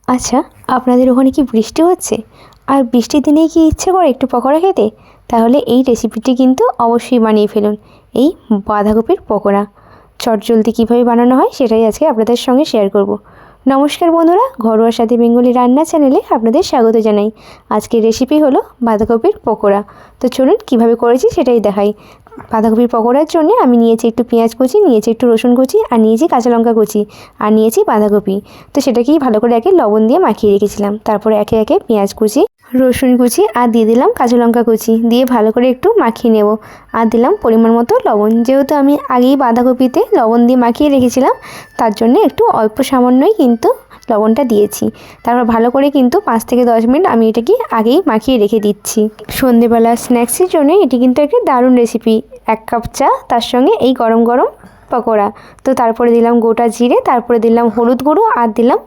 আচ্ছা, আপনাদের ওখানে কি বৃষ্টি হচ্ছে? আর বৃষ্টির দিনেই কি ইচ্ছে করে একটু পকোড়া খেতে? তাহলে এই রেসিপিটি কিন্তু অবশ্যই বানিয়ে ফেলুন, এই বাঁধাকপির পকোড়া। চটজলদি কীভাবে বানানো হয় সেটাই আজকে আপনাদের সঙ্গে শেয়ার করব। নমস্কার বন্ধুরা, ঘরোয়া স্বাদে বেঙ্গলি রান্না চ্যানেলে আপনাদের স্বাগত জানাই। আজকের রেসিপি হলো বাঁধাকপির পকোড়া। তো চলুন কীভাবে করেছি সেটাই দেখাই। বাঁধাকপির পকোড়ার জন্য আমি নিয়েছি একটু পেঁয়াজ কুচি, নিয়েছি একটু রসুন কুচি, আর নিয়েছি কাঁচা লঙ্কা কুচি, আর নিয়েছি বাঁধাকপি। তো সেটাকেই ভালো করে আগে লবণ দিয়ে মাখিয়ে রেখেছিলাম। তারপরে একে একে পেঁয়াজ কুচি, রসুন কুচি আর দিয়ে দিলাম কাঁচা লঙ্কা কুচি, দিয়ে ভালো করে একটু মাখিয়ে নেব। আর দিলাম পরিমাণ মতো লবণ। যেহেতু আমি আগেই বাঁধাকপিতে লবণ দিয়ে মাখিয়ে রেখেছিলাম, তার জন্য একটু অল্প সামান্যই কিন্তু লবণটা দিয়েছি। তারপর ভালো করে কিন্তু 5 থেকে 10 মিনিট আমি এটাকে আগেই মাখিয়ে রেখে দিচ্ছি। সন্ধেবেলা স্ন্যাক্সের জন্য এটি কিন্তু একটা দারুণ রেসিপি। 1 কাপ চা, তার সঙ্গে এই গরম গরম পকোড়া। তো তারপরে দিলাম গোটা জিরে, তারপরে দিলাম হলুদ গুঁড়ো, আর দিলাম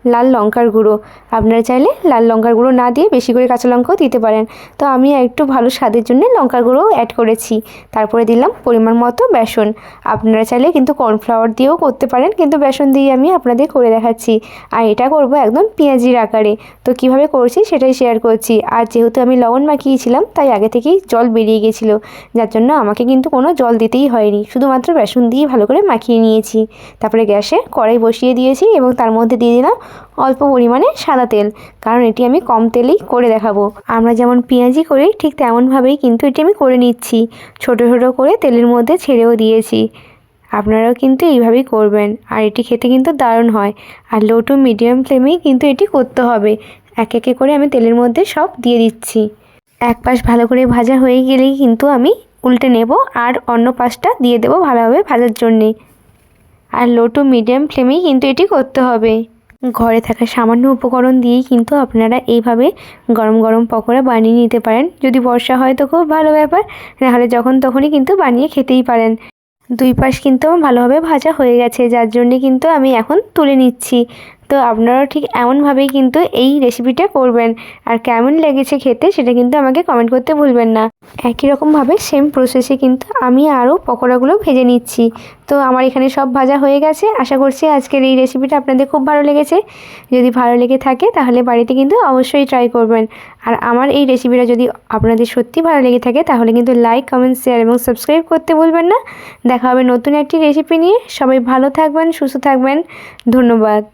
লাল লঙ্কার গুঁড়ো। আপনারা চাইলে লাল লঙ্কার গুঁড়ো না দিয়ে বেশি করে কাঁচা লঙ্কাও দিতে পারেন। তো আমি একটু ভালো স্বাদের জন্য লঙ্কার গুঁড়োও অ্যাড করেছি। তারপরে দিলাম পরিমাণ মতো বেসন। আপনারা চাইলে কিন্তু কর্নফ্লাওয়ার দিয়েও করতে পারেন, কিন্তু বেসন দিয়ে আমি আপনাদের করে দেখাচ্ছি। আর এটা করব একদম পেঁয়াজির আকারে। তো কিভাবে করছি সেটাই শেয়ার করছি। আর যেহেতু আমি লবণ মাখিয়েছিলাম, তাই আগে থেকেই জল বেরিয়ে গেছিলো, যার জন্য আমাকে কিন্তু কোনো জল দিতেই হয়নি, শুধুমাত্র বেসন দিয়ে ভালো করে মাখিয়ে নিয়েছি। তারপরে গ্যাসে কড়াই বসিয়ে দিয়েছি এবং তার মধ্যে দিয়ে দিলাম অল্প পরিমাণে সাদা তেল, কারণ এটি আমি কম তেলেই করে দেখাবো। আমরা যেমন পেঁয়াজি করি ঠিক তেমনভাবেই কিন্তু এটি আমি করে নিচ্ছি। ছোটো ছোটো করে তেলের মধ্যে ছেড়েও দিয়েছি। আপনারাও কিন্তু এইভাবেই করবেন। আর এটি খেতে কিন্তু দারুণ হয়। আর লো টু মিডিয়াম ফ্লেমেই কিন্তু এটি করতে হবে। এক একে করে আমি তেলের মধ্যে সব দিয়ে দিচ্ছি। এক পাশ ভালো করে ভাজা হয়ে গেলেই কিন্তু আমি উল্টে নেব, আর অন্য পাশটা দিয়ে দেবো ভালোভাবে ভাজার জন্যে। আর লো টু মিডিয়াম ফ্লেমেই কিন্তু এটি করতে হবে। ঘরে থাকা সামান্য উপকরণ দিয়েই কিন্তু আপনারা এইভাবে গরম গরম পকোড়া বানিয়ে নিতে পারেন। যদি বর্ষা হয় তো খুব ভালো ব্যাপার, নাহলে যখন তখনই কিন্তু বানিয়ে খেতেই পারেন। দুই পাশ কিন্তু আমার ভালোভাবে ভাজা হয়ে গেছে, যার জন্যে কিন্তু আমি এখন তুলে নিচ্ছি। তো আপনারাও ঠিক এমনভাবেই কিন্তু এই রেসিপিটা করবেন। আর কেমন লেগেছে খেতে সেটা কিন্তু আমাকে কমেন্ট করতে ভুলবেন না। একই রকমভাবে সেম প্রসেসে কিন্তু আমি আরও পকোড়াগুলো ভেজে নিচ্ছি। তো আমার এখানে সব ভাজা হয়ে গেছে। আশা করছি আজকের এই রেসিপিটা আপনাদের খুব ভালো লেগেছে। যদি ভালো লেগে থাকে তাহলে বাড়িতে কিন্তু অবশ্যই ট্রাই করবেন। আর আমার এই রেসিপিটা যদি আপনাদের সত্যি ভালো লেগে থাকে তাহলে কিন্তু লাইক, কমেন্ট, শেয়ার এবং সাবস্ক্রাইব করতে ভুলবেন না। দেখা হবে নতুন একটি রেসিপি নিয়ে। সবাই ভালো থাকবেন, সুস্থ থাকবেন। ধন্যবাদ।